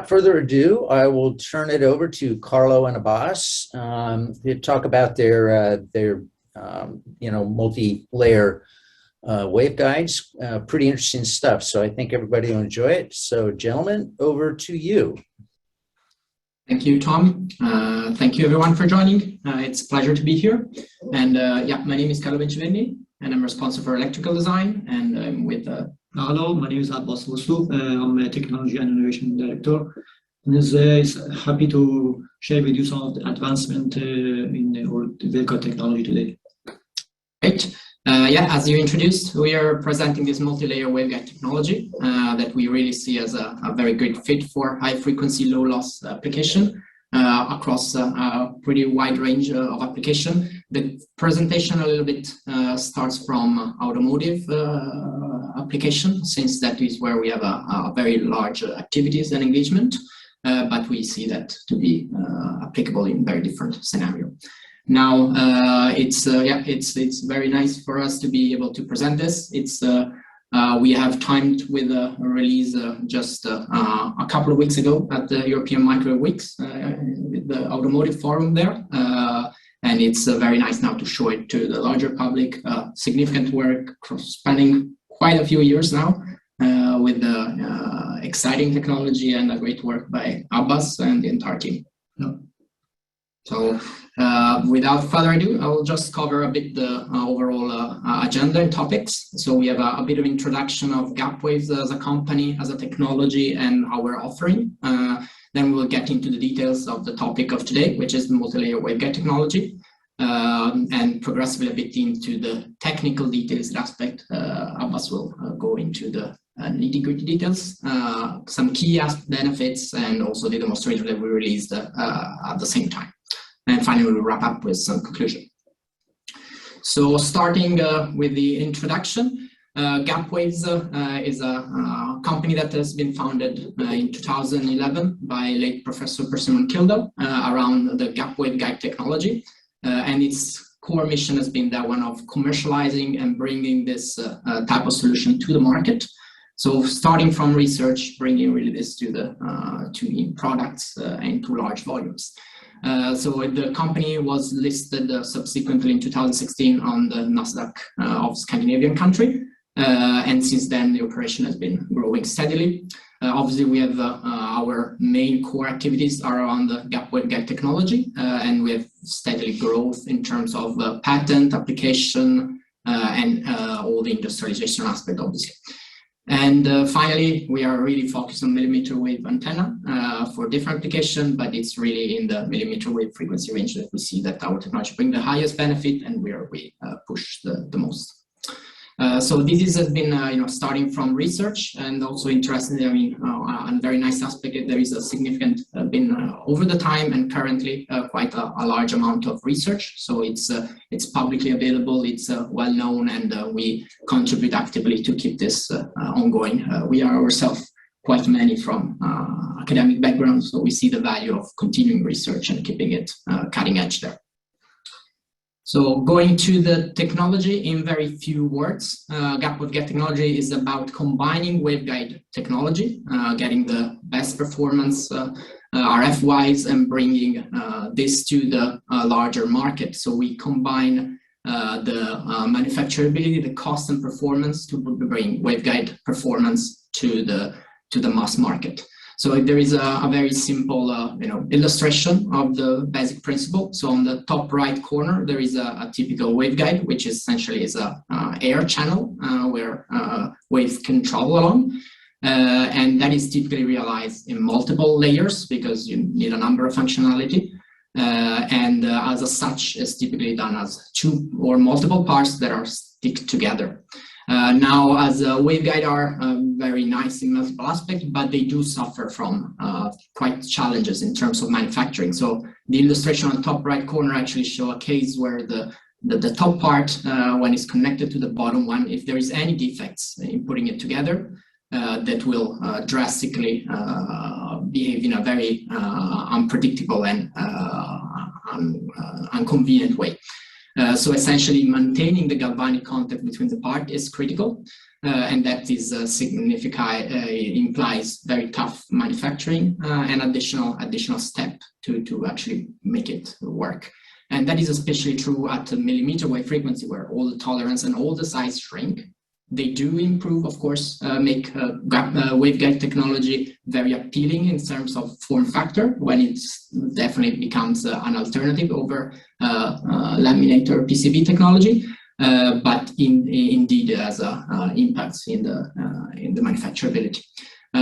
without further ado, I will turn it over to Carlo and Abbas to talk about their multi-layer waveguides. Pretty interesting stuff. So I think everybody will enjoy it. So gentlemen, over to you. Thank you, Tom. Thank you everyone for joining. It's a pleasure to be here. And my name is Carlo Bencivenni, and I'm responsible for electrical design. And I'm with Hello, my name is Abbas Vosoogh. I'm a Technology and Innovation Director. And is happy to share with you some of the advancement in our vehicle technology today. Great. As you introduced, we are presenting this multi-layer waveguide technology that we really see as a very good fit for high-frequency, low-loss application across a pretty wide range of application. The presentation a little bit starts from automotive application, since that is where we have a very large activities and engagement, but we see that to be applicable in very different scenario. Now it's very nice for us to be able to present this. We have timed with a release just a couple of weeks ago at the European Microwave Weeks with the automotive forum there, and it's very nice now to show it to the larger public. Significant work spanning quite a few years now with the exciting technology and a great work by Abbas and the entire team. So without further ado, I will just cover a bit the overall agenda and topics. So we have a bit of introduction of Gapwaves as a company, as a technology, and our offering. Then we'll get into the details of the topic of today, which is the multi-layer waveguide technology, and progressively a bit into the technical details aspect. Abbas will go into the nitty-gritty details, some key benefits, and also the demonstration that we released at the same time. And finally, we'll wrap up with some conclusion. So starting with the introduction, Gapwaves is a company that has been founded in 2011 by late Professor Persimmon Kildo around the gap waveguide technology. And its core mission has been that one of commercializing and bringing this type of solution to the market. So starting from research, bringing really this to the products and to large volumes. So the company was listed subsequently in 2016 on the Nasdaq of Scandinavian country, and since then the operation has been growing steadily. Obviously, we have our main core activities are around the gap waveguide technology, and we have steadily growth in terms of patent application and all the industrialization aspect, obviously. And finally, we are really focused on millimeter wave antenna for different application, but it's really in the millimeter wave frequency range that we see that our technology brings the highest benefit and where we push the most. So this has been starting from research, and also interestingly, a very nice aspect, there is a significant been over the time and currently quite a large amount of research. So it's publicly available, it's well known, and we contribute actively to keep this ongoing. We are ourselves quite many from academic backgrounds, so we see the value of continuing research and keeping it cutting edge there. So going to the technology in very few words, gap waveguide technology is about combining waveguide technology, getting the best performance RF-wise, and bringing this to the larger market. So we combine the manufacturability, the cost and performance to bring waveguide performance to the mass market. So there is a very simple illustration of the basic principle. So on the top right corner, there is a typical waveguide, which essentially is a air channel where waves can travel along. And that is typically realized in multiple layers because you need a number of functionality. And as such, is typically done as two or multiple parts that are stick together. Now, as a waveguide are very nice in multiple aspects, but they do suffer from quite challenges in terms of manufacturing. So the illustration on the top right corner actually show a case where the top part, when it's connected to the bottom one, if there is any defects in putting it together, that will drastically behave in a very unpredictable and inconvenient way. So essentially maintaining the galvanic contact between the part is critical, and that is implies very tough manufacturing and additional step to actually make it work. And that is especially true at a millimeter wave frequency, where all the tolerance and all the size shrink. They do improve, of course, make waveguide technology very appealing in terms of form factor, when it definitely becomes an alternative over laminate or PCB technology. But indeed, has impacts in the manufacturability.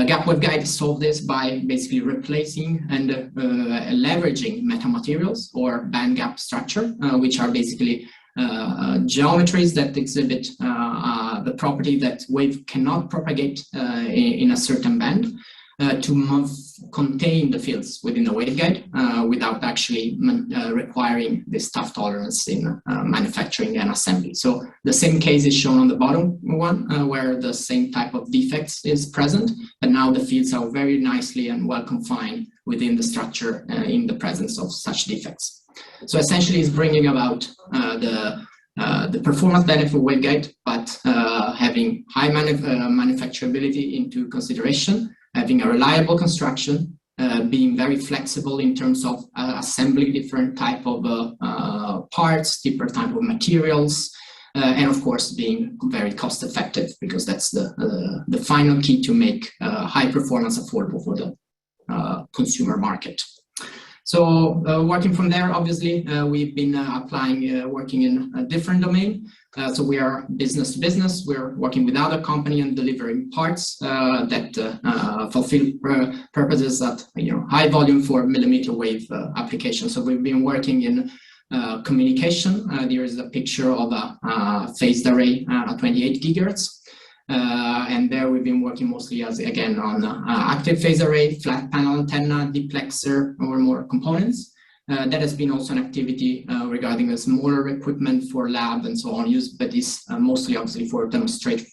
Gap waveguide solve this by basically replacing and leveraging metamaterials or band gap structure, which are basically geometries that exhibit the property that wave cannot propagate in a certain band to contain the fields within the waveguide without actually requiring this tough tolerance in manufacturing and assembly. So the same case is shown on the bottom one, where the same type of defects is present, but now the fields are very nicely and well confined within the structure in the presence of such defects. So essentially it's bringing about the performance benefit of waveguide, but having high manufacturability into consideration, having a reliable construction, being very flexible in terms of assembling different type of parts, different type of materials, and of course being very cost effective, because that's the final key to make high performance affordable for the consumer market. So working from there, obviously, we've been working in a different domain. So we are business to business. We're working with other company and delivering parts that fulfill purposes at high volume for millimeter wave applications. So we've been working in communication. There is a picture of a phased array at 28 gigahertz. And there we've been working mostly again on active phase array, flat panel antenna, duplexer, or more components. That has been also an activity regarding a smaller equipment for lab and so on use, but is mostly obviously for demonstrative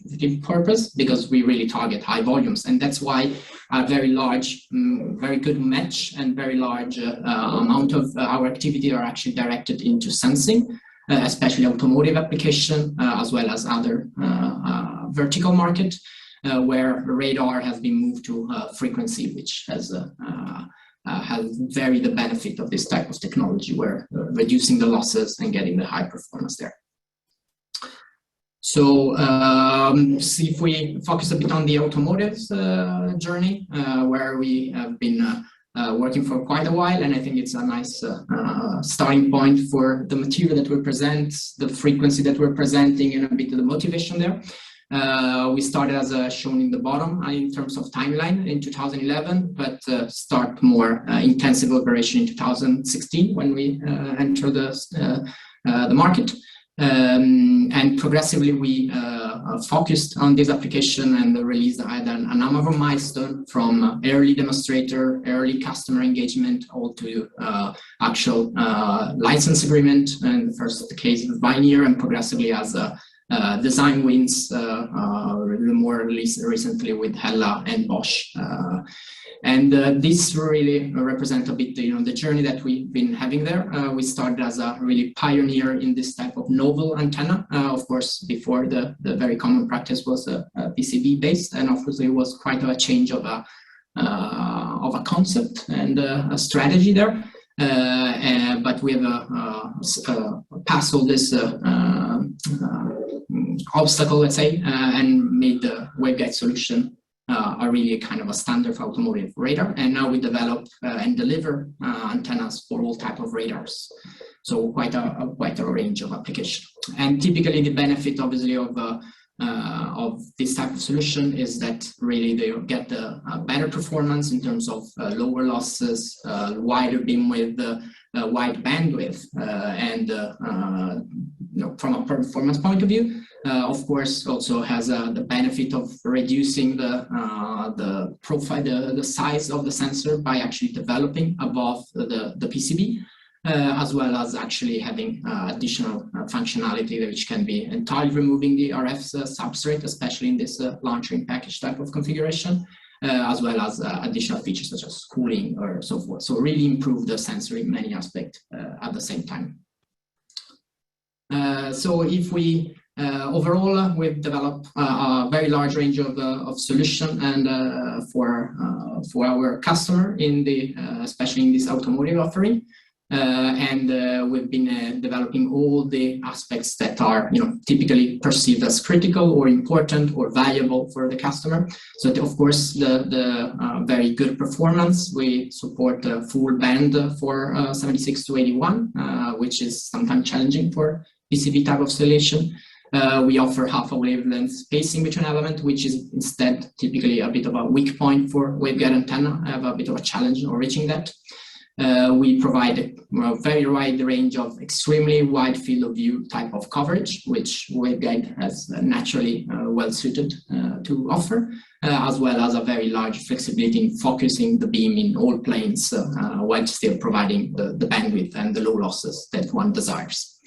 purpose, because we really target high volumes. And that's why a very large, very good match and very large amount of our activity are actually directed into sensing, especially automotive application, as well as other vertical market, where radar has been moved to frequency, which has very the benefit of this type of technology, where reducing the losses and getting the high performance there. So see if we focus a bit on the automotive journey, where we have been working for quite a while, and I think it's a nice starting point for the material that we present, the frequency that we're presenting, and a bit of the motivation there. We started as shown in the bottom in terms of timeline in 2011, but start more intensive operation in 2016 when we enter the market. And progressively we focused on this application and released a number of milestones, from early demonstrator, early customer engagement, all to actual license agreement, and first the case with Pioneer, and progressively as design wins, more recently with Hella and Bosch. And this really represents a bit, the journey that we've been having there. We started as a really pioneer in this type of novel antenna. Of course, before the very common practice was PCB based, and obviously it was quite a change of a concept and a strategy there. But we have passed all this obstacle, let's say, and made the waveguide solution are really kind of a standard for automotive radar. And now we develop and deliver antennas for all type of radars. So quite a range of application. And typically the benefit, obviously, of this type of solution is that really they get the better performance in terms of lower losses, wider beam width, wide bandwidth, and from a performance point of view. Of course, also has the benefit of reducing the profile, the size of the sensor by actually developing above the PCB, as well as actually having additional functionality, which can be entirely removing the RF substrate, especially in this launching package type of configuration, as well as additional features such as cooling or so forth. So really improve the sensor in many aspects at the same time. So if we overall, we've developed a very large range of solution and for our customer in the especially in this automotive offering, and we've been developing all the aspects that are typically perceived as critical or important or valuable for the customer. So of course the very good performance. We support a full band for 76 to 81, which is sometimes challenging for PCB type of solution. We offer half a wavelength spacing between elements, which is instead typically a bit of a weak point for waveguide antenna. I have a bit of a challenge in reaching that. We provide a very wide range of extremely wide field of view type of coverage, which waveguide has naturally well suited to offer, as well as a very large flexibility in focusing the beam in all planes while still providing the bandwidth and the low losses that one desires.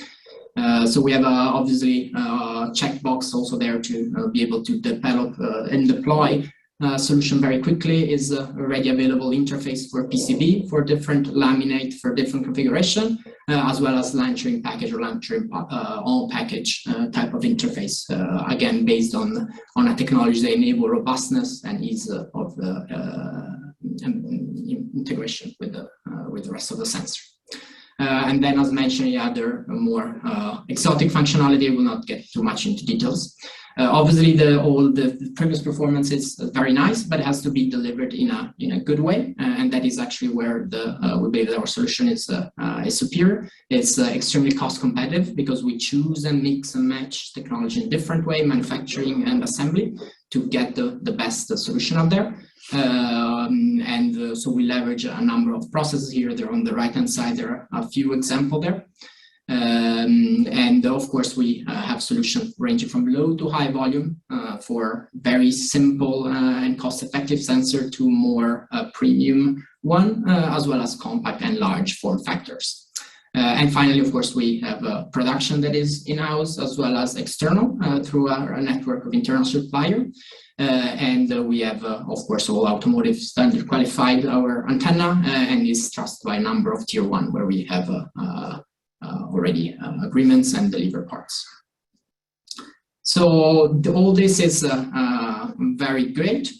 So we have obviously a checkbox also there to be able to develop and deploy a solution very quickly. Is a ready available interface for PCB for different laminate for different configuration, as well as launching package or launching on package type of interface. Again, based on a technology that enable robustness and ease of integration with the rest of the sensor. And then, as mentioned, other more exotic functionality. I will not get too much into details. Obviously, all the previous performance is very nice, but it has to be delivered in a good way, and that is actually where we believe that our solution is superior. It's extremely cost competitive because we choose and mix and match technology in different way, manufacturing and assembly, to get the best solution out there. So we leverage a number of processes here. They're on the right-hand side. There are a few examples there. And of course, we have solutions ranging from low to high volume for very simple and cost-effective sensor to more premium one, as well as compact and large form factors. And finally, of course, we have a production that is in-house as well as external through our network of internal supplier. And we have, of course, all automotive standard qualified our antenna and is trusted by a number of tier one where we have already agreements and deliver parts. So all this is very great,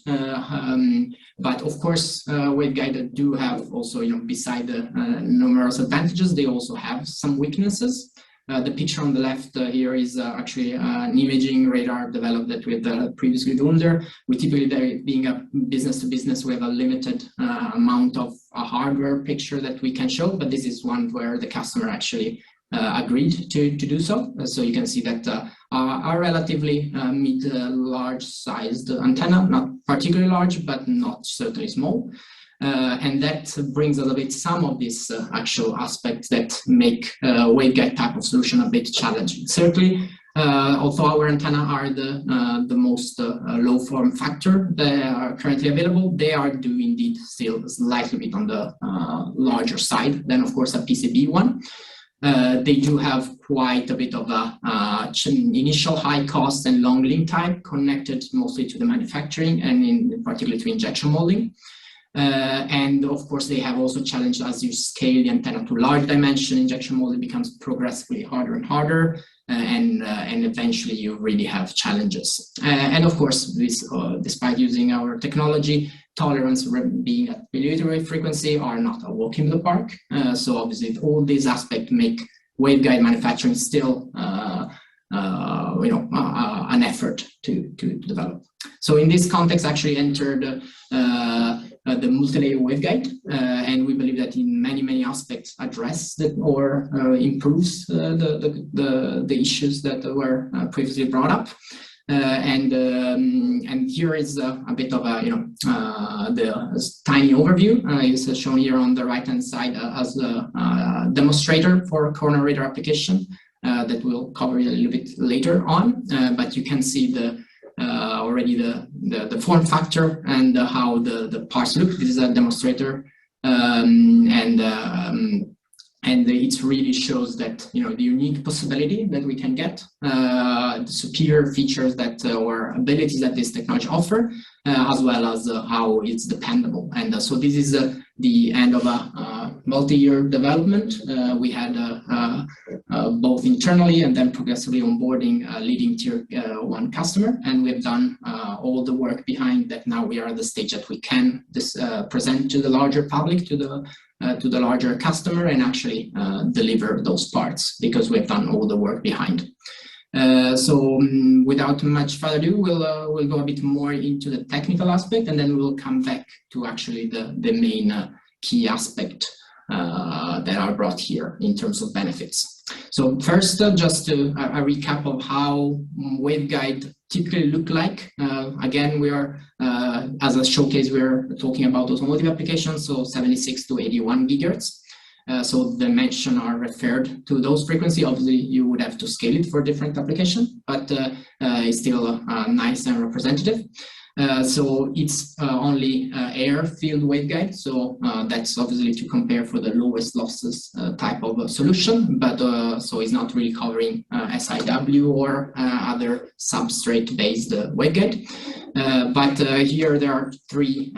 but of course, waveguide do have also, beside the numerous advantages, they also have some weaknesses. The picture on the left here is actually an imaging radar developed that we had previously done there. We typically, being a business to business, we have a limited amount of a hardware picture that we can show, but this is one where the customer actually agreed to do so. So you can see that a relatively mid-large sized antenna, not particularly large, but not certainly small. And that brings us a bit some of these actual aspects that make waveguide type of solution a bit challenging. Certainly, although our antenna are the most low form factor that are currently available, they are do indeed still slightly bit on the larger side than, of course, a PCB one. They do have quite a bit of a initial high cost and long lead time connected mostly to the manufacturing and in particular to injection molding. And of course, they have also challenged as you scale the antenna to large dimension, injection molding becomes progressively harder and harder, and eventually you really have challenges. And of course, this, despite using our technology, tolerance being at millimeter wave frequency are not a walk in the park. So obviously, all these aspects make waveguide manufacturing still an effort to develop. So in this context, actually entered the multi-layer waveguide, and we believe that in many aspects address that or improves the issues that were previously brought up. And here is a bit of the tiny overview. Is shown here on the right hand side as a demonstrator for a corner radar application that we'll cover a little bit later on. But you can see already the form factor and how the parts look. This is a demonstrator, and it really shows that the unique possibility that we can get, the superior features that or abilities that this technology offer, as well as how it's dependable. And so this is the end of a multi-year development. We had both internally and then progressively onboarding a leading tier 1 customer, and we've done all the work behind that. Now we are at the stage that we can present to the larger public, to the larger customer, and actually deliver those parts because we've done all the work behind. Without much further ado, we'll go a bit more into the technical aspect, and then we'll come back to actually the main key aspect that are brought here in terms of benefits. So first, just a recap of how waveguide typically look like. Again, we are, as a showcase, we're talking about automotive applications, so 76 to 81 gigahertz. So the dimensions are referred to those frequencies. Obviously, you would have to scale it for different applications, but it's still nice and representative. So it's only air-filled waveguide. So that's obviously to compare for the lowest losses type of solution, but so it's not really covering SIW or other substrate-based waveguide. But here there are three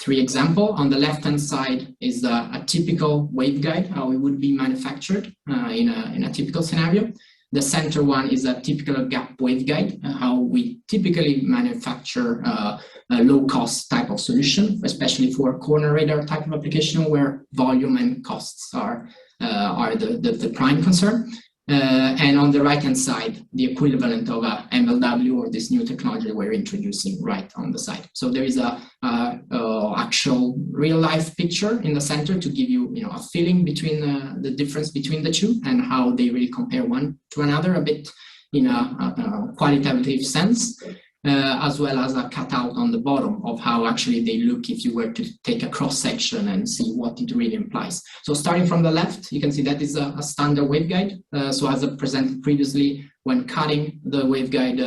examples. On the left-hand side is a typical waveguide, how it would be manufactured in a typical scenario. The center one is a typical gap waveguide, how we typically manufacture a low-cost type of solution, especially for corner radar type of application where volume and costs are the prime concern. And on the right-hand side, the equivalent of a mmWave or this new technology we're introducing right on the side. So there is a actual real-life picture in the center to give you, a feeling between the difference between the two and how they really compare one to another a bit in a qualitative sense. As well as a cutout on the bottom of how actually they look if you were to take a cross-section and see what it really implies. So starting from the left, you can see that is a standard waveguide. So as I presented previously, when cutting the waveguide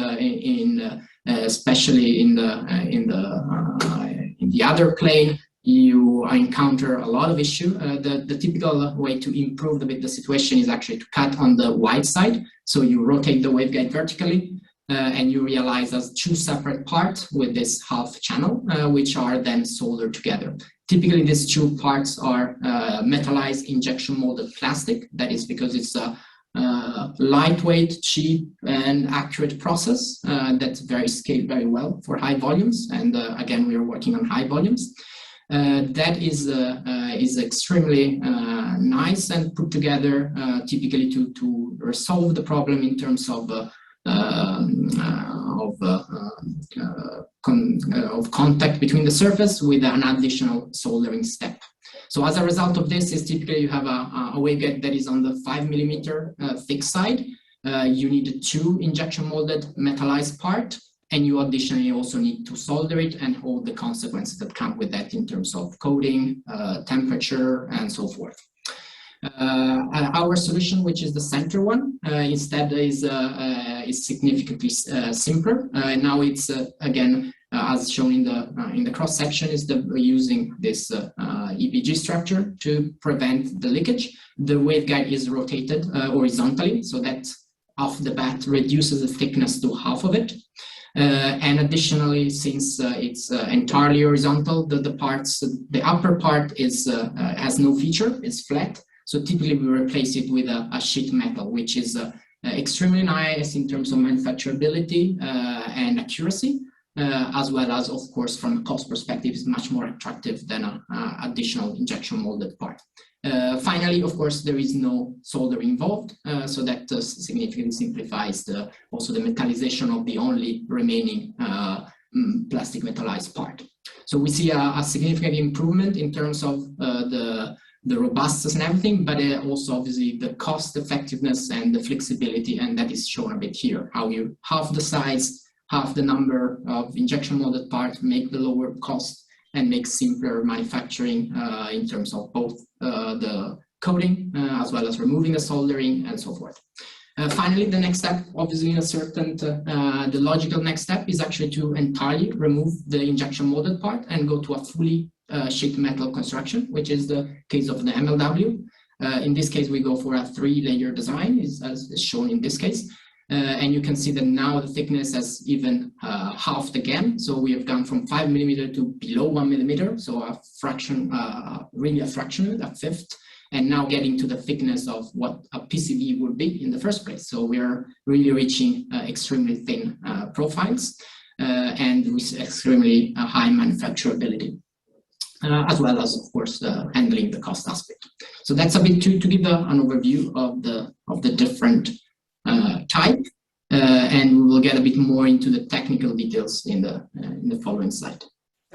especially in the other plane, you encounter a lot of issue. The typical way to improve a bit the situation is actually to cut on the wide side. So you rotate the waveguide vertically, and you realize as two separate parts with this half channel, which are then soldered together. Typically, these two parts are metallized injection molded plastic. That is because it's a lightweight, cheap, and accurate process that's scaled very well for high volumes. And again, we are working on high volumes. That is extremely nice and put together typically to resolve the problem in terms of contact between the surface with an additional soldering step. So as a result of this is typically you have a waveguide that is on the 5mm thick side. You need two injection molded metallized part, and you additionally also need to solder it and hold the consequences that come with that in terms of coating, temperature, and so forth. Our solution, which is the center one, instead is significantly simpler. Now it's again, as shown in the cross section, is using this EPG structure to prevent the leakage. The waveguide is rotated horizontally, so that off the bat reduces the thickness to half of it. And additionally, since it's entirely horizontal, the upper part has no feature, it's flat. So typically we replace it with a sheet metal, which is extremely nice in terms of manufacturability and accuracy, as well as, of course, from a cost perspective, is much more attractive than an additional injection molded part. Finally, of course, there is no soldering involved, so that significantly simplifies also the metallization of the only remaining plastic metallized part. So we see a significant improvement in terms of the robustness and everything, but also obviously the cost effectiveness and the flexibility, and that is shown a bit here, how you half the size, half the number of injection molded parts, make the lower cost and make simpler manufacturing in terms of both the coating as well as removing the soldering and so forth. Finally, the next step, obviously in a certain, the logical next step is actually to entirely remove the injection molded part and go to a fully sheet metal construction, which is the case of the mmWave. In this case, we go for a 3-layer design, as is shown in this case. And you can see that now the thickness has even halved again. So we have gone from 5 millimeter to below 1 millimeter. So a fraction, really a fraction, a fifth, and now getting to the thickness of what a PCB would be in the first place. So we are really reaching extremely thin profiles and with extremely high manufacturability. As well as, of course, handling the cost aspect. So that's a bit to give an overview of the different type, and we will get a bit more into the technical details in the following slide.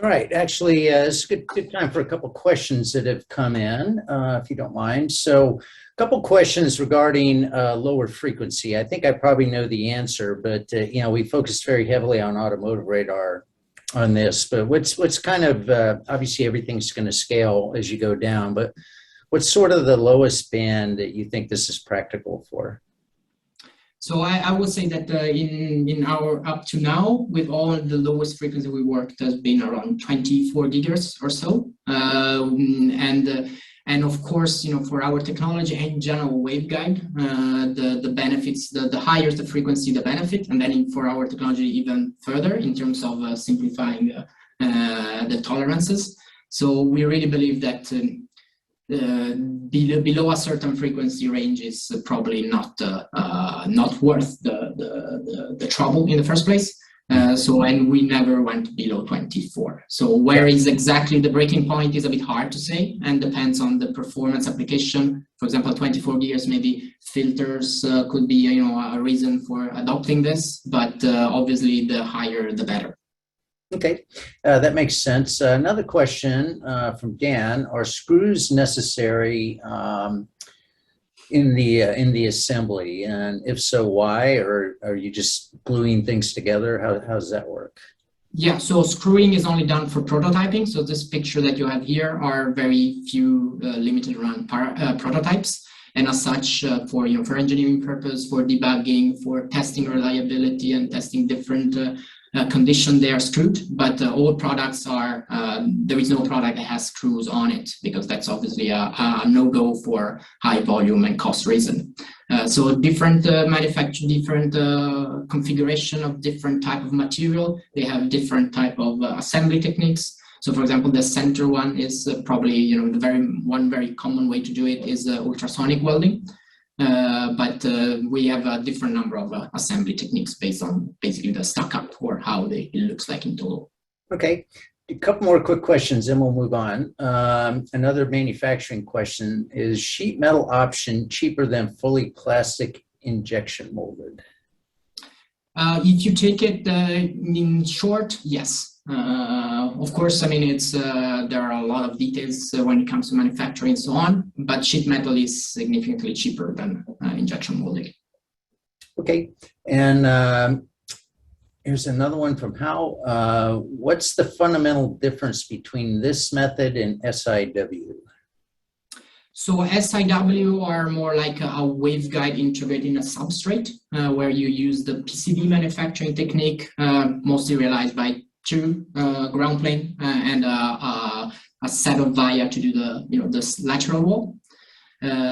All right, actually, it's a good time for a couple of questions that have come in, if you don't mind. So a couple of questions regarding lower frequency. I think I probably know the answer, but you know, we focused very heavily on automotive radar on this, but what's kind of, obviously everything's going to scale as you go down, but what's sort of the lowest band that you think this is practical for? So I would say that in our up to now, with all the lowest frequency we worked has been around 24 gigahertz or so. And of course, you know, for our technology in general waveguide, the benefits, the higher the frequency, the benefit, and then for our technology even further in terms of simplifying the tolerances. So we really believe that below a certain frequency range is probably not worth the trouble in the first place. And we never went below 24. So where is exactly the breaking point is a bit hard to say, and depends on the performance application. For example, 24 gigahertz, maybe filters could be, you know, a reason for adopting this, but obviously the higher the better. Okay, that makes sense. Another question from Dan: are screws necessary in the assembly, and if so, why? Or are you just gluing things together? How does that work? Yeah, so screwing is only done for prototyping. So this picture that you have here are very few limited run prototypes, and as such, for engineering purpose, for debugging, for testing reliability, and testing different condition they are screwed, but all products are, there is no product that has screws on it, because that's obviously a no-go for high volume and cost reason. So different manufacture, different configuration of different type of material, they have different type of assembly techniques. So for example, the center one is probably, you know, one very common way to do it is ultrasonic welding. But we have a different number of assembly techniques based on basically the stuck up or how it looks like in total. Okay, a couple more quick questions, then we'll move on. Another manufacturing question: is sheet metal option cheaper than fully plastic injection molded? If you take it in short, yes. Of course, I mean, there are a lot of details when it comes to manufacturing and so on, but sheet metal is significantly cheaper than injection molding. Okay, and here's another one from Hal. What's the fundamental difference between this method and SIW? So SIW are more like a waveguide integrated in a substrate, where you use the PCB manufacturing technique, mostly realized by two ground plane and a set of via to do the lateral wall.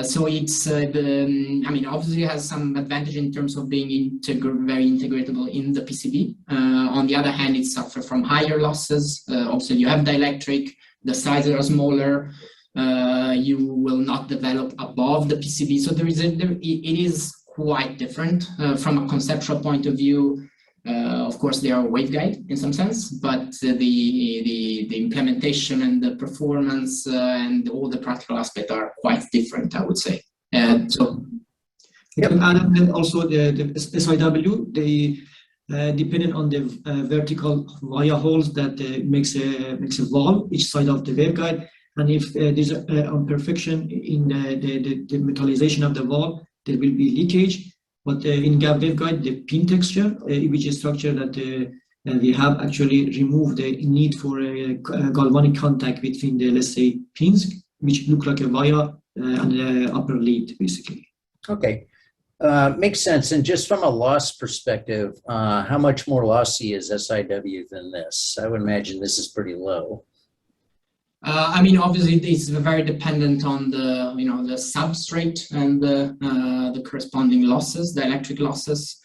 So it's I mean, obviously it has some advantage in terms of being very integratable in the PCB. On the other hand, it suffers from higher losses. Also, you have dielectric, the sizes are smaller. You will not develop above the PCB. So it is quite different from a conceptual point of view. Of course, they are a waveguide in some sense, but the implementation and the performance and all the practical aspects are quite different, I would say. So, yep. And also the SIW, they depending on the vertical via holes that makes a wall each side of the waveguide, and if there's imperfection in the metallization of the wall, there will be leakage. But in Gap waveguide, the pin texture, which is structure that we have actually removed the need for a galvanic contact between the, let's say, pins, which look like a via and the upper lead, basically. Okay, makes sense. And just from a loss perspective, how much more lossy is SIW than this? I would imagine this is pretty low. I mean, obviously, it's very dependent on the the substrate and the corresponding losses, the electric losses.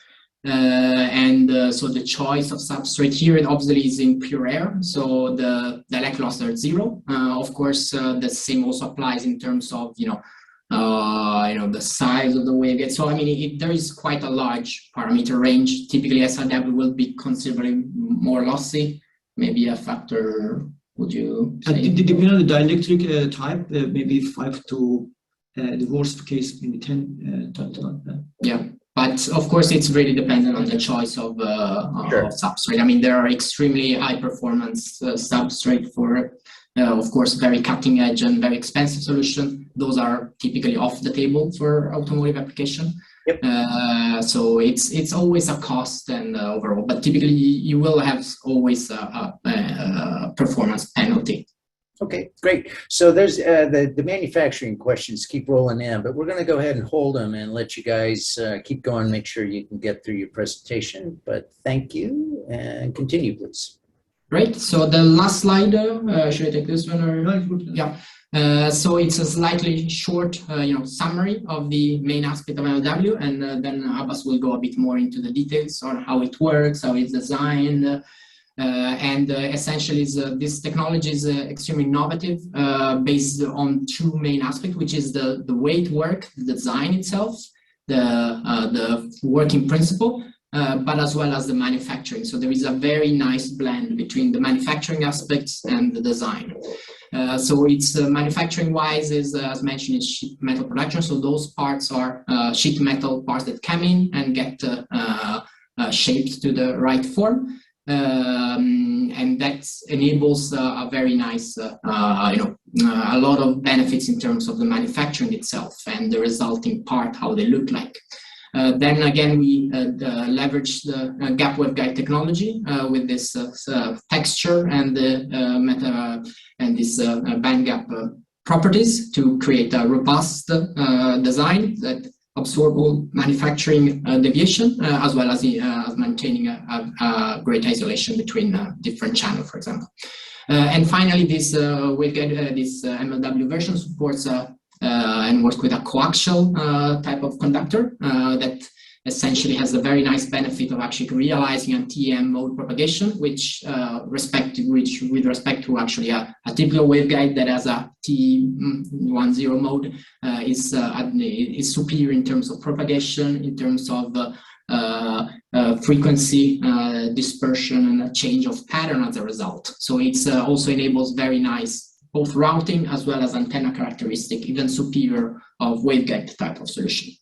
So the choice of substrate here, it obviously is in pure air, so the dielectric loss are 0. Of course, the same also applies in terms of the size of the waveguide. So I mean, there is quite a large parameter range. Typically, SIW will be considerably more lossy, maybe a factor. Would you say? Depending on the dielectric type, maybe 5 to the worst case, maybe 10 times. Yeah. But of course, it's really dependent on the choice of substrate. I mean, there are extremely high performance substrate for, of course, very cutting edge and very expensive solution. Those are typically off the table for automotive application. Yep. So it's always a cost and overall, but typically you will have always a performance penalty. Okay, great. So there's the manufacturing questions keep rolling in, but we're going to go ahead and hold them and let you guys keep going, make sure you can get through your presentation. But thank you, and continue, please. Great. So the last slide, should I take this one? Or? Yeah. So it's a slightly short summary of the main aspect of mmWave, and then Abbas will go a bit more into the details on how it works, how it's designed. Essentially, this technology is extremely innovative, based on two main aspects, which is the way it works, the design itself, the working principle, but as well as the manufacturing. So there is a very nice blend between the manufacturing aspects and the design. So it's manufacturing-wise is, as mentioned, is sheet metal production. So those parts are sheet metal parts that come in and get shaped to the right form. And that enables a very nice, a lot of benefits in terms of the manufacturing itself and the resulting part, how they look like. Then again, we leverage the gap waveguide technology with this texture and the this band gap properties to create a robust design that absorb all manufacturing deviation, as well as maintaining a great isolation between different channels, for example. And finally, this waveguide, this mmWave version supports and works with a coaxial type of conductor that essentially has a very nice benefit of actually realizing a TEM mode propagation, which with respect to actually a typical waveguide that has a T10 mode is superior in terms of propagation, in terms of frequency dispersion and a change of pattern as a result. So it's also enables very nice both routing as well as antenna characteristic, even superior of waveguide type of solution.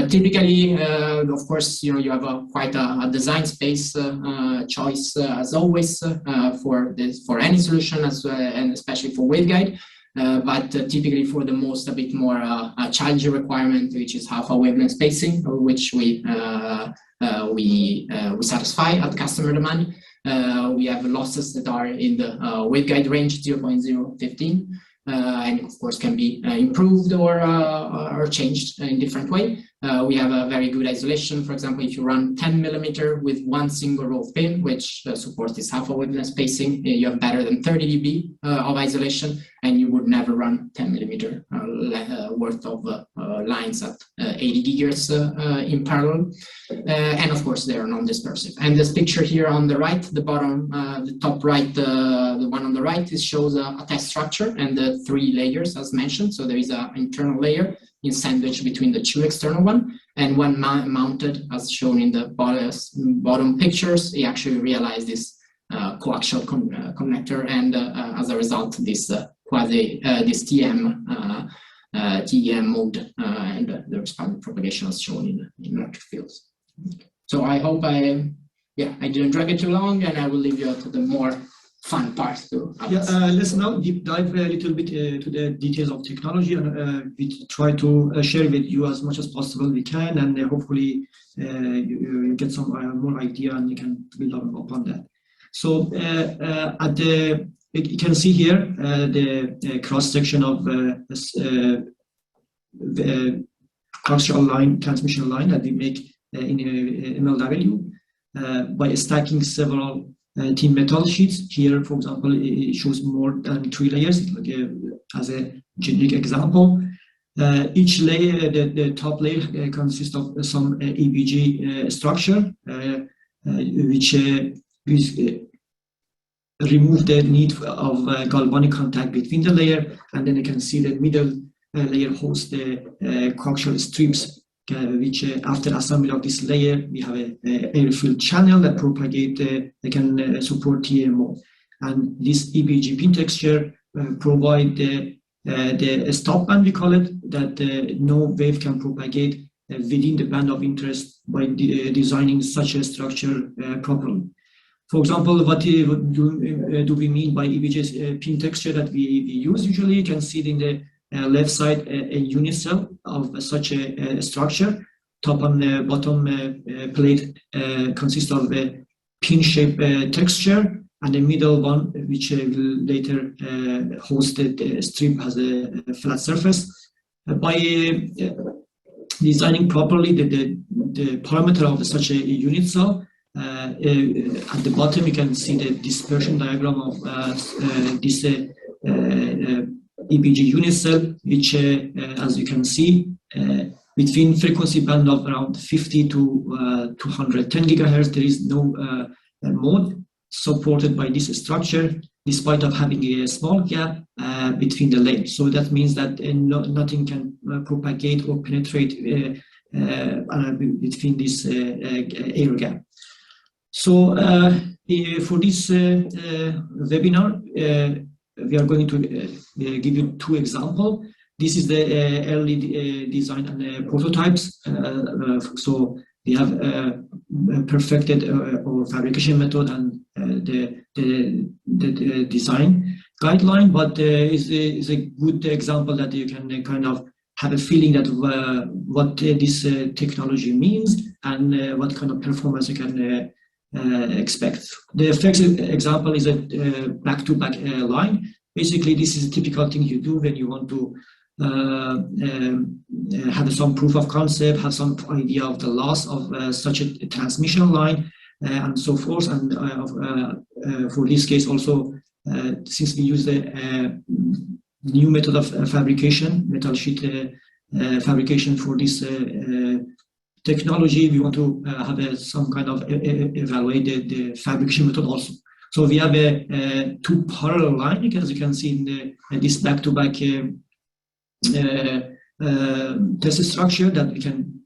Typically, of course, you have quite a design space choice as always for any solution, and especially for waveguide. But typically for the a bit more challenging requirement, which is half a wavelength spacing, which we satisfy at customer demand. We have losses that are in the waveguide range 0.015. And of course can be improved or changed in different way. We have a very good isolation. For example, if you run 10 millimeter with one single row of pin, which supports this half a wavelength spacing, you have better than 30 dB of isolation, and you would never run 10 millimeter worth of lines at 80 gigahertz in parallel. And of course, they are non-dispersive. And this picture here on the right, the bottom, the top right, the one on the right, it shows a test structure and the 3 layers as mentioned. So there is an internal layer in sandwich between the 2 external one, and one mounted as shown in the bottom pictures. We actually realized this coaxial connector, and as a result, this this TEM mode and the responding propagation is shown in electric fields. So I hope I didn't drag it too long, and I will leave you to the more fun part too. Let's now deep dive a little bit to the details of technology, and we try to share with you as much as possible we can, and hopefully you get some more idea and you can build up upon that. So you can see here the cross section of the coaxial line, transmission line that we make in mmWave by stacking several thin metal sheets. Here, for example, it shows more than 3 layers, like as a generic example. Each layer, the top layer, consists of some EBG structure, which remove the need of galvanic contact between the layer, and then you can see the middle layer hosts the coaxial strips, which after assembly of this layer, we have a air-filled channel that propagate, they can support TMO. And this EBG pin texture provide the stop band, we call it, that no wave can propagate within the band of interest by designing such a structure properly. For example, what do we mean by EBG pin texture that we use usually? You can see it in the left side, a unit cell of such a structure. Top and bottom plate consists of a pin-shaped texture, and the middle one, which will later host the strip, has a flat surface. By designing properly the parameter of such a unit cell, at the bottom you can see the dispersion diagram of this EBG unit cell, which, as you can see, between frequency band of around 50 to 210 gigahertz, there is no mode supported by this structure, despite of having a small gap between the layers. So that means that nothing can propagate or penetrate between this air gap. So for this webinar, we are going to give you two examples. This is the early design and prototypes. So we have perfected our fabrication method and the design guideline, but is a good example that you can kind of have a feeling that what this technology means and what kind of performance you can expect. The first example is a back-to-back line. Basically, this is a typical thing you do when you want to have some proof of concept, have some idea of the loss of such a transmission line, and so forth. And for this case also, since we use the new method of fabrication, metal sheet fabrication for this technology, we want to have some kind of evaluate the fabrication method also. So we have a two parallel line, as you can see in this back-to-back test structure, that we can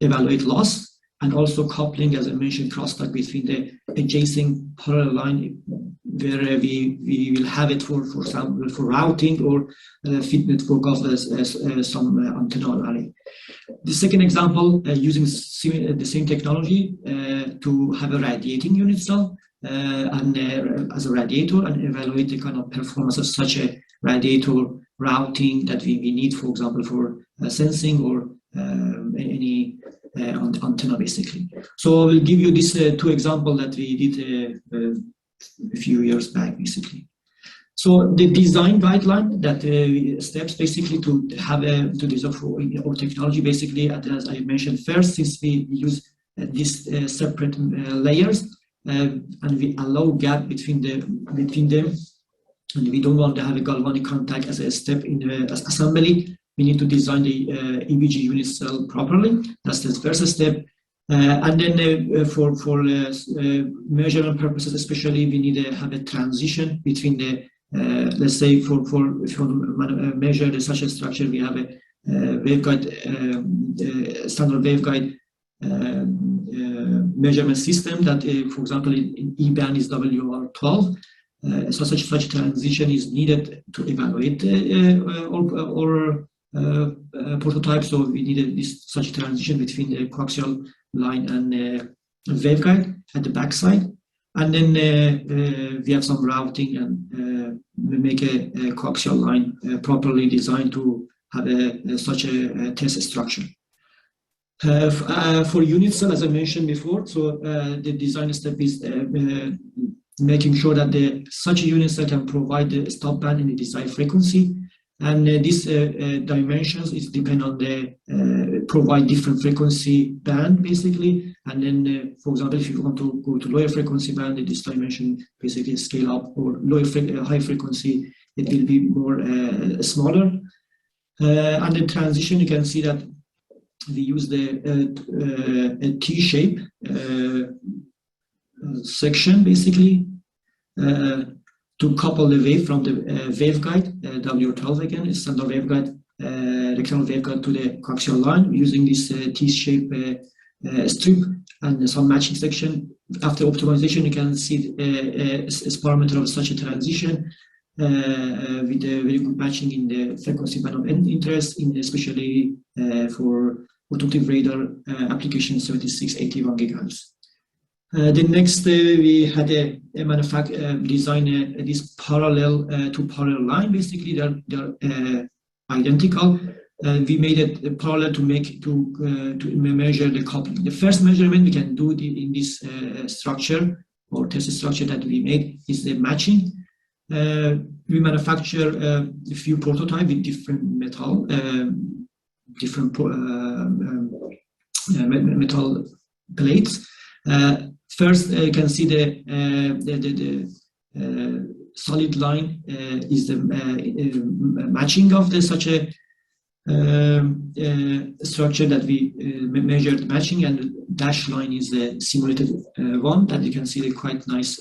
evaluate loss, and also coupling, as I mentioned, crosstalk between the adjacent parallel line, where we will have it for example for routing or feed network of some antenna array. The second example, using the same technology to have a radiating unit cell and as a radiator, and evaluate the kind of performance of such a radiator routing that we need, for example, for sensing or any antenna, basically. So I will give you these two examples that we did a few years back, basically. So the design guideline that steps basically to have to design for our technology, basically, as I mentioned first, since we use these separate layers and we allow gap between them, and we don't want to have a galvanic contact as a step in the assembly, we need to design the EBG unit cell properly. That's the first step. And then for measurement purposes, especially, we need to have a transition between the, let's say, if you want to measure such a structure, we have a waveguide, standard waveguide measurement system that, for example, in E-band is WR12. So such transition is needed to evaluate our prototype. So we needed such transition between the coaxial line and waveguide at the backside, and then we have some routing and we make a coaxial line properly designed to have such a test structure. For unit cell, as I mentioned before, so the design step is making sure that such a unit cell can provide the stop band in the desired frequency, and these dimensions is depend on the provide different frequency band, basically. And then, for example, if you want to go to lower frequency band, this dimension basically scale up, or high frequency, it will be more smaller. And the transition, you can see that we use the T-shape section basically to couple the wave from the waveguide, W12 again, standard waveguide, rectangular waveguide to the coaxial line using this T-shape strip and some matching section. After optimization, you can see a parameter of such a transition with a very good matching in the frequency band of interest, especially for automotive radar application 7681 GHz. The next we had a design this parallel two parallel line. Basically, they're identical. We made it parallel to measure the coupling. The first measurement we can do in this structure or test structure that we made is the matching. We manufacture a few prototypes with different metal, metal plates. First, you can see the solid line is the matching of such a structure that we measured matching, and the dashed line is the simulated one that you can see the quite nice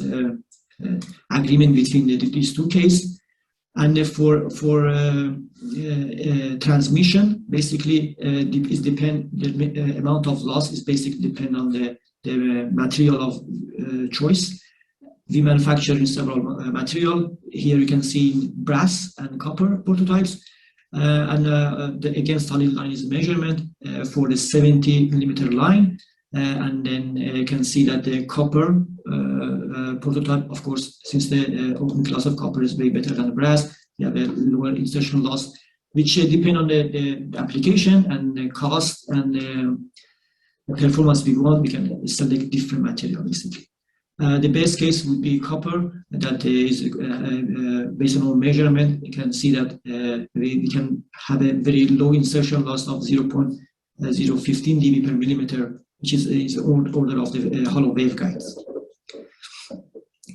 agreement between these two cases. And for transmission, basically the amount of loss is basically depend on the material of choice. We manufacture in several material. Here you can see brass and copper prototypes. Again, solid line is measurement for the 70 millimeter line. And then you can see that the copper prototype, of course, since the open class of copper is way better than the brass, you have a lower insertion loss, which depend on the application and the cost and the performance we want. We can select different material basically. The best case would be copper. That is based on our measurement. You can see that we can have a very low insertion loss of 0.015 dB per millimeter, which is the order of the hollow waveguides.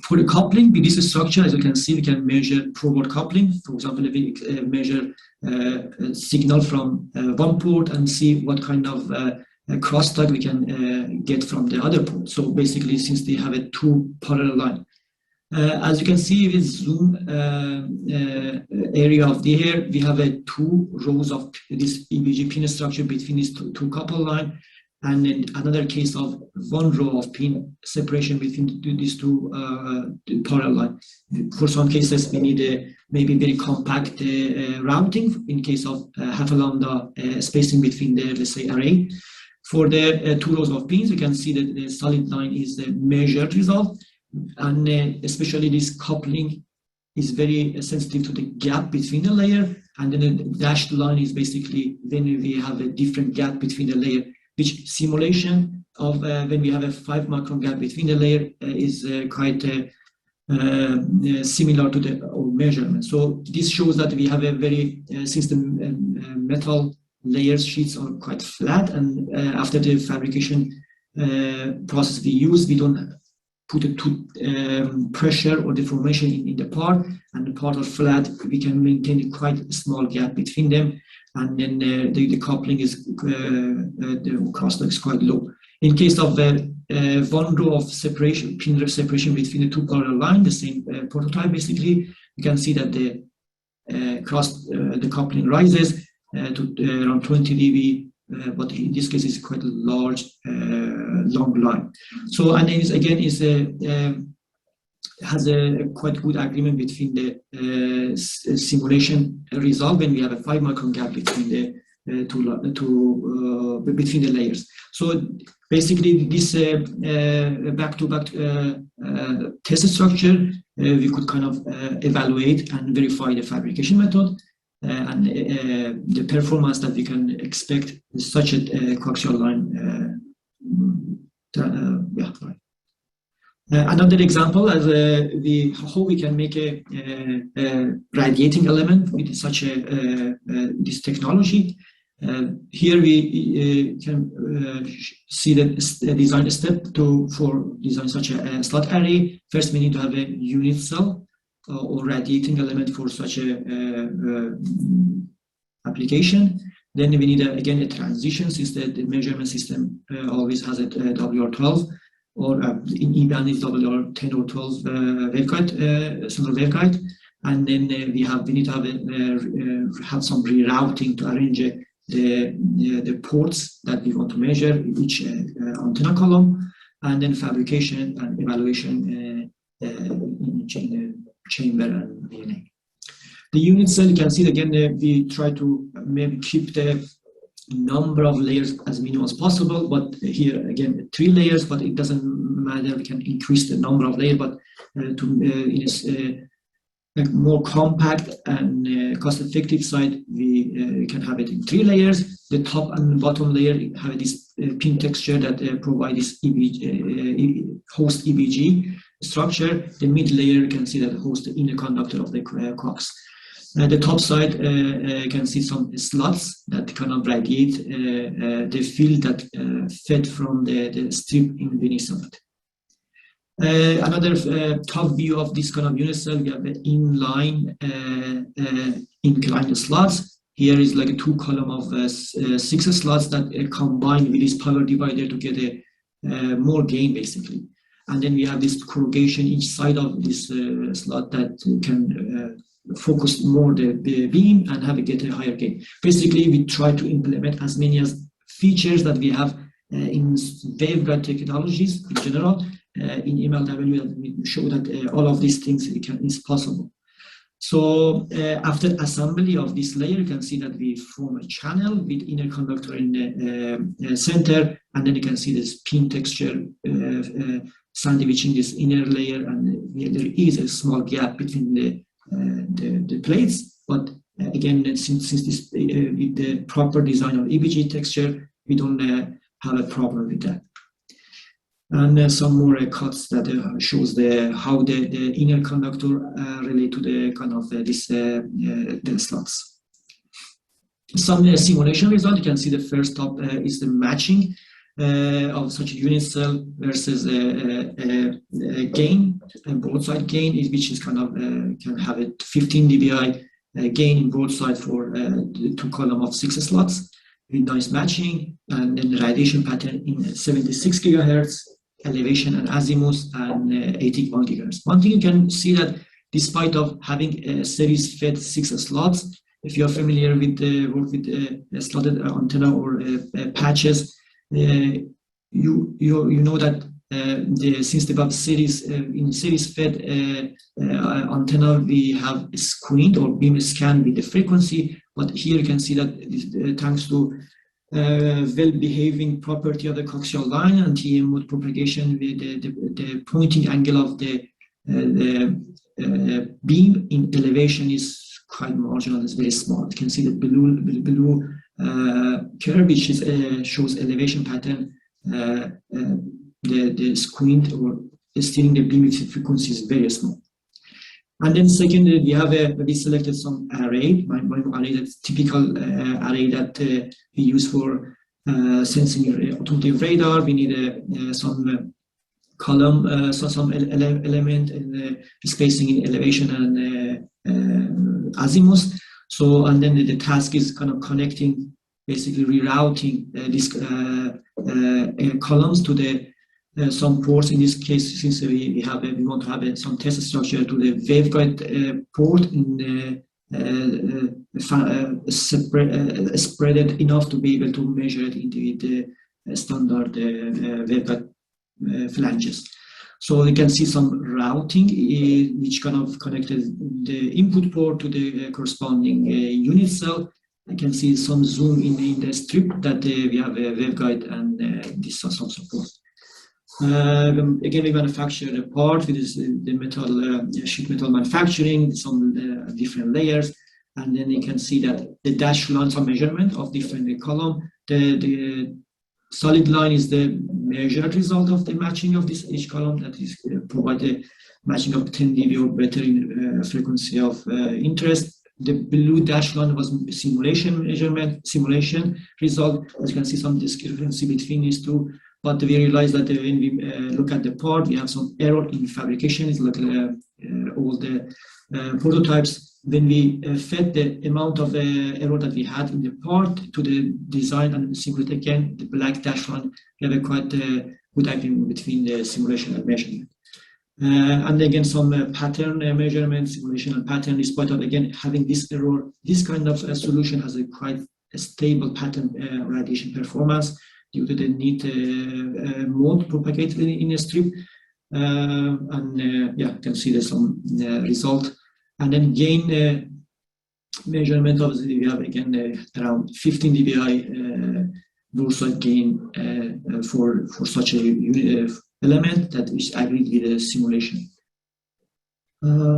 For the coupling, with this structure, as you can see, we can measure forward coupling. For example, if we measure a signal from one port and see what kind of crosstalk we can get from the other port. So basically, since they have a two parallel line. As you can see with zoom area of the hair, we have two rows of this EBG pin structure between these two couple line, and in another case of one row of pin separation between these two parallel line. For some cases, we need maybe very compact routing in case of half a lambda spacing between the, let's say, array. For the two rows of pins, you can see that the solid line is the measured result, and especially this coupling is very sensitive to the gap between the layer, and then the dashed line is basically when we have a different gap between the layer, which simulation of when we have a 5 micron gap between the layer is quite similar to the measurement. So this shows that we have a very, since the metal layer sheets are quite flat, and after the fabrication process we use, we don't put a pressure or deformation in the part, and the part are flat, we can maintain quite a small gap between them, and then the coupling is, the crosstalk is quite low. In case of one row of separation, pin separation between the two parallel lines, the same prototype basically, you can see that the coupling rises to around 20 dB, but in this case it's quite a large, long line. So, and then again has a quite good agreement between the simulation result when we have a 5 micron gap between the between the layers. So basically, this back-to-back test structure we could kind of evaluate and verify the fabrication method. And the performance that we can expect is such a coaxial line. Another example as how we can make a radiating element with such a this technology. Here we can see the design step for design such a slot array. First, we need to have a unit cell or radiating element for such a application. Then we need again a transition system. The measurement system always has a WR12, or in E-band is WR10 or 12 waveguide, standard waveguide. And then we need to have some rerouting to arrange the ports that we want to measure in each antenna column, and then fabrication and evaluation in chamber and VNA. The unit cell, you can see again, we try to maybe keep the number of layers as minimum as possible, but here again 3 layers, but it doesn't matter, we can increase the number of layers, but in a more compact and cost-effective side, we can have it in 3 layers. The top and bottom layer have this pin texture that provides this host EBG structure. The mid layer, you can see that hosts the inner conductor of the coax. The top side, you can see some slots that kind of radiate the field that fed from the strip in beneath of it. Another top view of this kind of unit cell, we have the inline inclined slots. Here is like a 2 column of 6 slots that combine with this power divider to get a more gain basically. And then we have this corrugation each side of this slot that can focus more the beam and get a higher gain. Basically, we try to implement as many as features that we have in waveguide technologies in general. In mmWave, that we show that all of these things is possible. So after assembly of this layer, you can see that we form a channel with inner conductor in the center, and then you can see this pin texture sandwiching this inner layer, and there is a small gap between the plates. But again, since this with the proper design of EBG texture, we don't have a problem with that. And some more cuts that shows how the inner conductor relate to the kind of the slots. Some simulation result. You can see the first top is the matching of such a unit cell versus a gain, a broadside gain, which is kind of can have a 15 dBi gain in broadside for the 2 column of 6 slots with nice matching, and then the radiation pattern in 76 gigahertz. Elevation and azimuth and 81 gigahertz. One thing you can see that despite of having a series fed 6 slots, if you're familiar with the work with slotted antenna or patches, you know that since the series in series fed antenna we have screened or beam scan with the frequency, but here you can see that thanks to well-behaving property of the coaxial line and TM mode propagation with the pointing angle of the beam in elevation is quite marginal, it's very small. You can see the blue curve, which is, shows elevation pattern. The squint or steering the beam with frequency is very small. And then second, we have we selected some array, MIMO array, that's typical array that we use for sensing automotive radar. We need some column, some element in spacing in elevation and azimuth. So, and then the task is kind of connecting, basically rerouting these columns to the some ports. In this case, since we want to have some test structure to the waveguide port in spread it enough to be able to measure it into the standard waveguide flanges. So you can see some routing which kind of connected the input port to the corresponding unit cell. I can see some zoom in the strip that we have a waveguide and this some support. Again, we manufacture the part with the metal sheet metal manufacturing, some different layers, and then you can see that the dashed lines are measurement of different column. The solid line is the measured result of the matching of this each column, that is provide a matching of 10 dB or better in frequency of interest. The blue dashed line was simulation measurement, simulation result. As you can see, some discrepancy between these two. But we realize that when we look at the part, we have some error in fabrication. It's like all the prototypes when we fed the amount of error that we had in the part to the design and simulate again, the black dash line, we have a quite good agreement between the simulation and measurement. And again, some pattern measurement, simulation and pattern, despite of again having this error, this kind of solution has a quite stable pattern radiation performance due to the neat mode propagated in a strip. Yeah, you can see there's some result. And then gain measurement, obviously we have again around 15 dBi Vosoogh gain for such a element that is agreed with the simulation.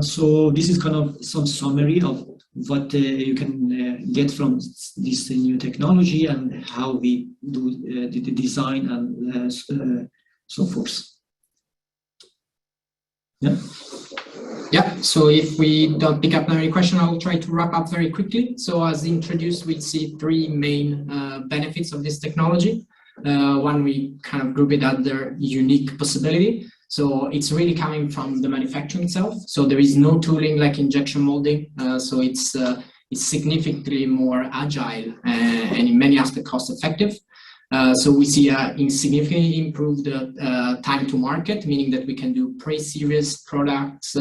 So this is kind of some summary of what you can get from this new technology and how we do the design and so forth. Yeah. Yeah, so if we don't pick up any question, I'll try to wrap up very quickly. So as introduced, we see three main benefits of this technology. One, we kind of group it under unique possibility. So it's really coming from the manufacturing itself. So there is no tooling like injection molding. So it's significantly more agile and in many aspects cost effective. So we see a significantly improved time to market, meaning that we can do pre-series products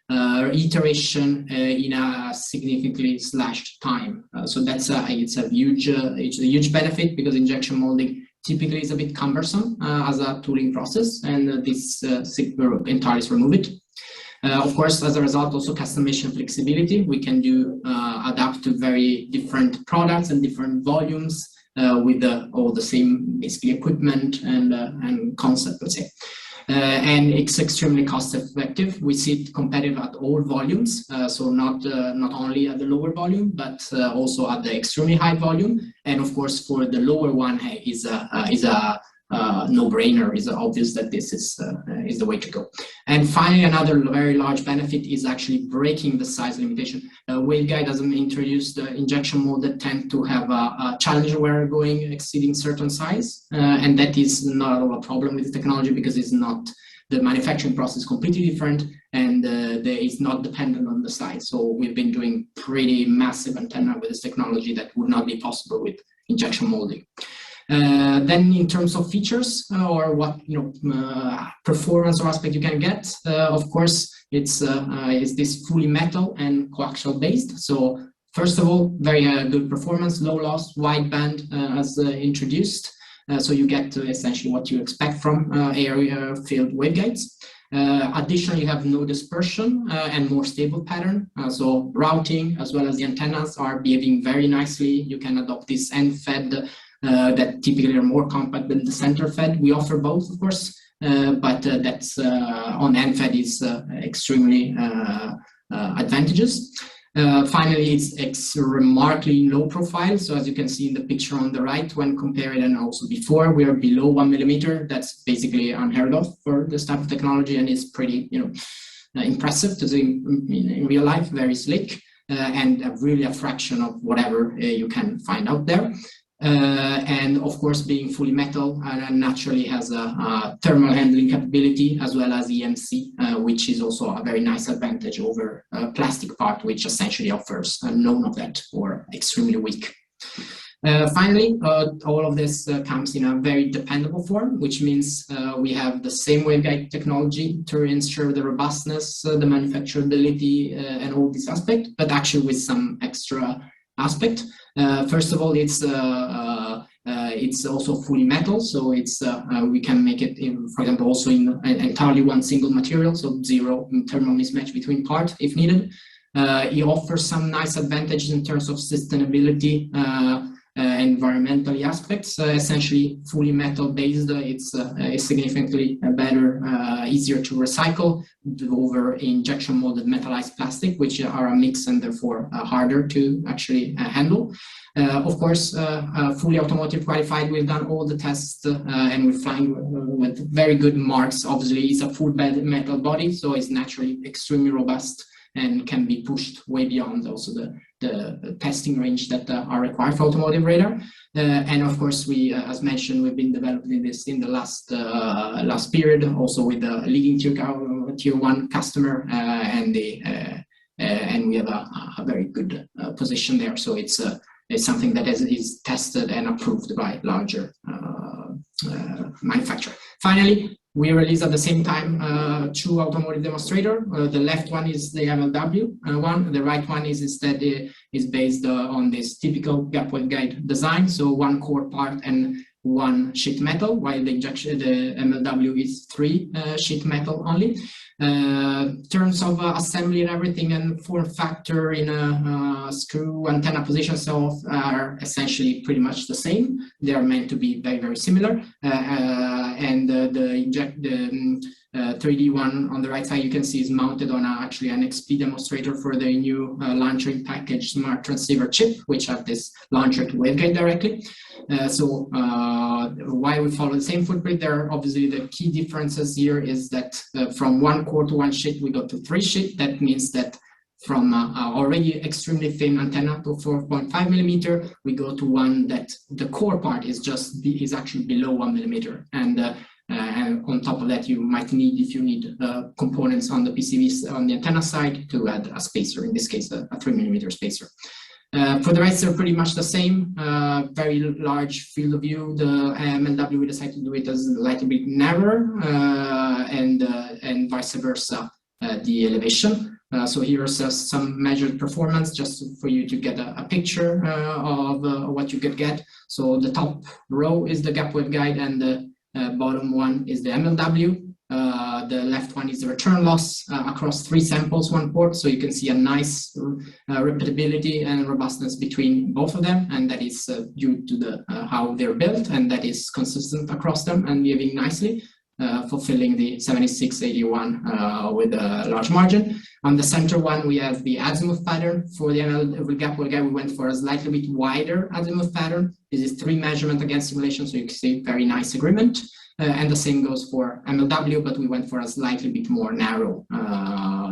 iteration in a significantly slashed time. So that's it's a huge benefit, because injection molding typically is a bit cumbersome as a tooling process, and this entirely remove it. Of course, as a result, also customization flexibility. We can do adapt to very different products and different volumes with all the same basically equipment and concept, let's say. And it's extremely cost effective. We see it competitive at all volumes, so not only at the lower volume, but also at the extremely high volume. And of course, for the lower one, is a no-brainer. Is obvious that this is the way to go. And finally, another very large benefit is actually breaking the size limitation. Waveguide doesn't introduce the injection mold that tend to have a challenge where going exceeding certain size, and that is not at all a problem with the technology, because it's not, the manufacturing process is completely different, and it's not dependent on the size. So we've been doing pretty massive antenna with this technology that would not be possible with injection molding. Then in terms of features or what performance or aspect you can get, of course it's this fully metal and coaxial based. So first of all, very good performance, low loss, wideband as introduced. So you get to essentially what you expect from area field waveguides. Additionally, you have no dispersion and more stable pattern. So routing as well as the antennas are behaving very nicely. You can adopt this end fed that typically are more compact than the center fed. We offer both, of course, but that's on end fed is extremely advantageous. Finally, it's remarkably low profile. So as you can see in the picture on the right, when compared and also before, we are below 1 millimeter. That's basically unheard of for this type of technology, and it's pretty impressive to see in real life. Very slick and really a fraction of whatever you can find out there. And of course, being fully metal naturally has a thermal handling capability as well as EMC, which is also a very nice advantage over plastic part, which essentially offers none of that or extremely weak. Finally, all of this comes in a very dependable form, which means we have the same waveguide technology to ensure the robustness, the manufacturability, and all this aspect, but actually with some extra aspect. First of all, it's also fully metal, so it's we can make it in, for example, also in entirely one single material, so zero thermal mismatch between parts if needed. It offers some nice advantages in terms of sustainability, environmental aspects. Essentially, fully metal based, it's significantly better, easier to recycle over injection molded metallized plastic, which are a mix and therefore harder to actually handle. Of course, fully automotive qualified. We've done all the tests and we're flying with very good marks. Obviously, it's a full metal body, so it's naturally extremely robust and can be pushed way beyond also the testing range that are required for automotive radar. And of course, we, as mentioned, we've been developing this in the last period, also with the leading tier 1 customer, and and we have a very good position there. So it's something that is tested and approved by larger manufacturer. Finally, we released at the same time two automotive demonstrator. The left one is the MLW one. The right one is instead is based on this typical gap waveguide design. So one core part and one sheet metal, while the MLW is 3 sheet metal only. Terms of assembly and everything and form factor in a screw antenna position so are essentially pretty much the same. They are meant to be very, very similar. And the 3D one on the right side you can see is mounted on actually an XP demonstrator for the new launcher in package smart transceiver chip, which have this launcher to waveguide directly. So why we follow the same footprint, there are obviously the key differences here is that from 1 core to 1 sheet we go to 3 sheet. That means that from already extremely thin antenna to 4.5 millimeter, we go to one that the core part is actually below 1 millimeter. And on top of that, you might need, if you need components on the PCBs on the antenna side, to add a spacer, in this case, a 3 millimeter spacer. For the rest, they're pretty much the same. Very large field of view. The MLW, we decided to do it as a little bit narrower, and vice versa, the elevation. So here's some measured performance just for you to get a picture of what you could get. So the top row is the gap waveguide, and the bottom one is the MLW. The left one is the return loss across 3 samples, 1 port. So you can see a nice repeatability and robustness between both of them, and that is due to the how they're built, and that is consistent across them and behaving nicely, fulfilling the 7681 with a large margin. On the center one, we have the azimuth pattern. For the gap waveguide, we went for a slightly bit wider azimuth pattern. This is 3 measurement against simulation, so you can see very nice agreement. And the same goes for MLW, but we went for a slightly bit more narrow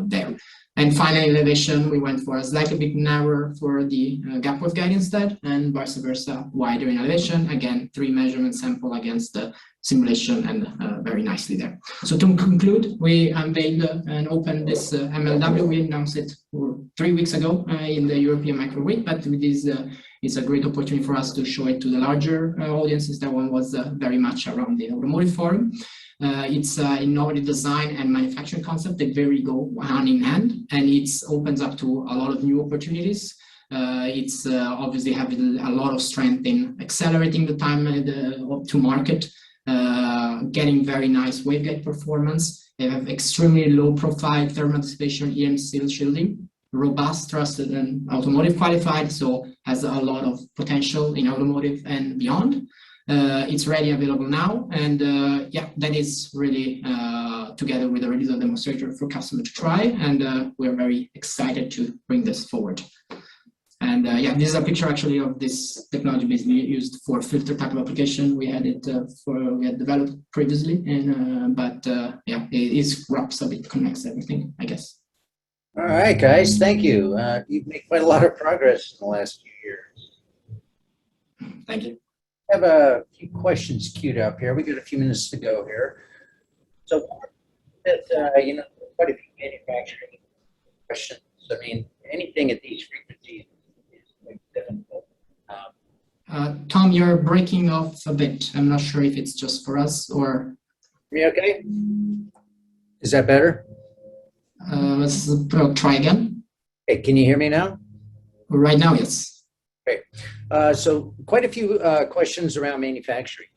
there. And finally, elevation, we went for a slightly bit narrower for the gap waveguide instead, and vice versa, wider in elevation. Again, 3 measurement sample against the simulation, and very nicely there. So to conclude, we unveiled and opened this MLW. We announced it 3 weeks ago in the European Micro Week, but this is a great opportunity for us to show it to the larger audiences. That one was very much around the automotive forum. It's innovative design and manufacturing concept that very go hand in hand, and it opens up to a lot of new opportunities. It's obviously having a lot of strength in accelerating the time to market, getting very nice waveguide performance. They have extremely low profile thermal dissipation, EM seal shielding, robust, trusted, and automotive qualified, so has a lot of potential in automotive and beyond. It's ready, available now, and yeah, that is really together with the release of demonstrator for customer to try, and we're very excited to bring this forward. And yeah, this is a picture actually of this technology basically used for filter type of application. We had it we had developed previously, and but yeah, it is wraps a bit, connects everything, I guess. All right, guys, thank you. You've made quite a lot of progress in the last few years. Thank you. I have a few questions queued up here. We got a few minutes to go here. So, you know, quite a few manufacturing questions. I mean, anything at these frequencies is quite difficult. Tom, you're breaking off a bit. I'm not sure if it's just for us or. Me okay? Is that better? Let's try again. Hey, can you hear me now? Right now, yes. Great. So quite a few questions around manufacturing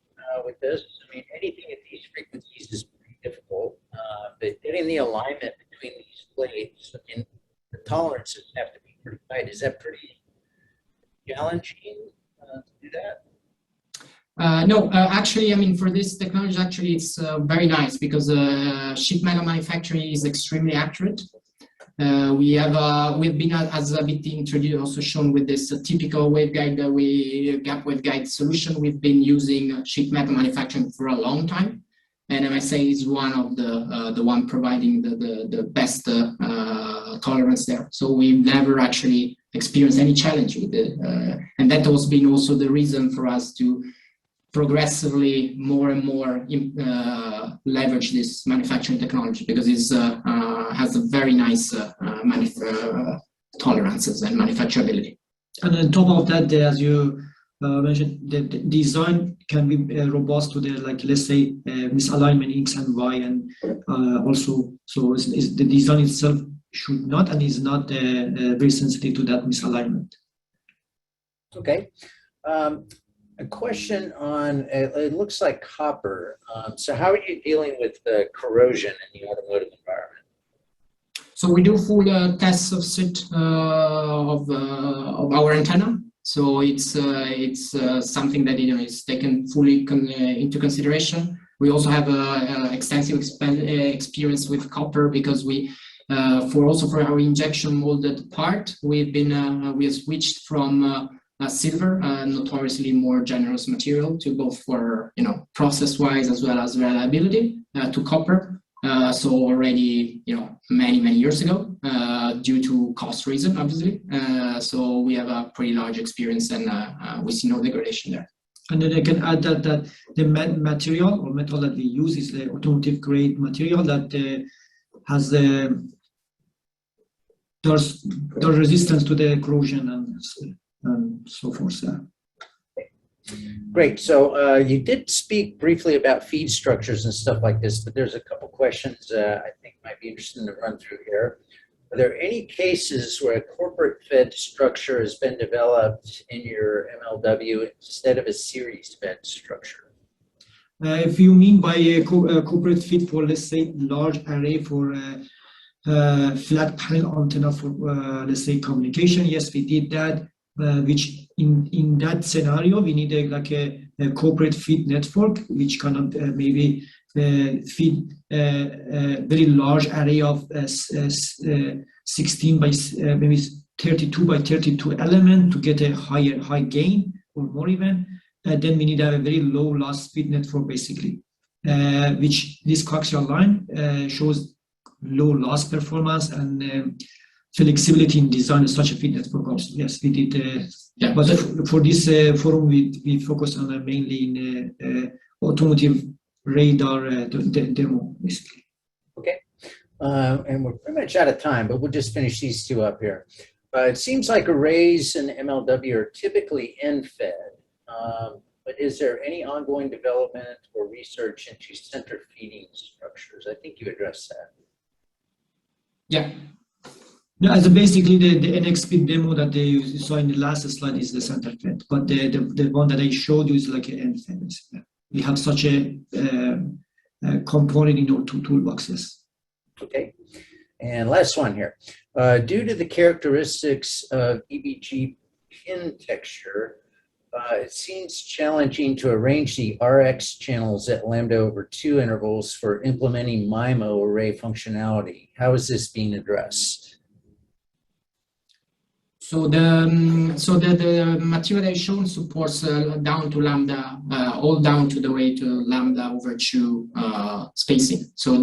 with this. I mean, anything at these frequencies is pretty difficult, but getting the alignment between these plates and the tolerances have to be pretty tight. Is that pretty challenging to do that? No, actually, I mean, for this technology, actually, it's very nice because sheet metal manufacturing is extremely accurate. We've been as a bit introduced, also shown with this typical waveguide, gap waveguide solution. We've been using sheet metal manufacturing for a long time, and MSA is one of the one providing the best tolerance there. So we've never actually experienced any challenge with it, and that has been also the reason for us to progressively more and more leverage this manufacturing technology, because it has a very nice tolerances and manufacturability. And on top of that, as you mentioned, the design can be robust to the, like, let's say, misalignment X and Y, and also, so the design itself should not and is not very sensitive to that misalignment. Okay. A question on, it looks like copper. So how are you dealing with corrosion in the automotive environment? So we do full tests of SIT of our antenna. So it's something that is taken fully into consideration. We also have extensive experience with copper, because we for our injection molded part, we have switched from silver, notoriously more generous material, to both for process-wise as well as reliability, to copper. So already many years ago, due to cost reason, obviously. So we have a pretty large experience, and we see no degradation there. And then I can add that the material or metal that we use is the automotive grade material that has the resistance to the corrosion and so forth. Great. So you did speak briefly about feed structures and stuff like this, but there's a couple questions I think might be interesting to run through here. Are there any cases where a corporate fed structure has been developed in your MLW instead of a series fed structure? If you mean by a corporate feed for, let's say, large array for flat panel antenna for, let's say, communication, yes, we did that. Which in that scenario we need a corporate feed network, which cannot maybe feed a very large array of 16 by maybe 32 by 32 element to get a high gain or more even. Then we need to have a very low loss feed network, basically, which this coaxial line shows low loss performance and flexibility in design of such a feed network also. Yes, we did. Yeah. But for this forum, we focus on mainly in automotive radar demo, basically. Okay. And we're pretty much out of time, but we'll just finish these two up here. It seems like arrays and MLW are typically end-fed, but is there any ongoing development or research into center feeding structures? I think you addressed that. Yeah. Yeah, as basically the NXP demo that you saw in the last slide is the center fed, but the one that I showed you is like an end fed. We have such a component in our two toolboxes. Okay, and last one here. Due to the characteristics of EBG pin texture, it seems challenging to arrange the RX channels at λ/2 intervals for implementing MIMO array functionality. How is this being addressed? So the material I've shown supports down to lambda, all down to the way to λ/2 spacing. So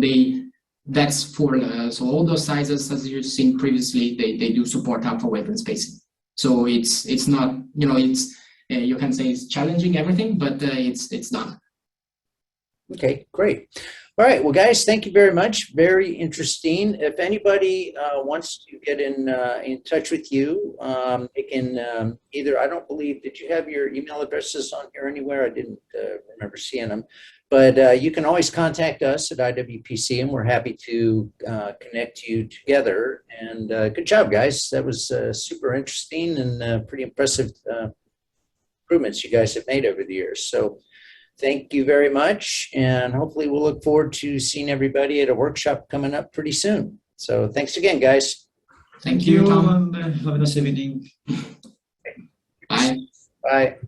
that's for so all those sizes, as you've seen previously, they do support alpha wavelength spacing. So it's not, it's you can say it's challenging everything, but it's done. Okay, great. All right, well, guys, thank you very much. Very interesting. If anybody wants to get in touch with you, they can either, I don't believe, did you have your email addresses on here anywhere? I didn't remember seeing them. But you can always contact us at IWPC, and we're happy to connect you together. And good job, guys. That was super interesting and pretty impressive improvements you guys have made over the years. So thank you very much, and hopefully we'll look forward to seeing everybody at a workshop coming up pretty soon. So thanks again, guys. Thank you, Tom. And have a nice evening. Bye. Bye.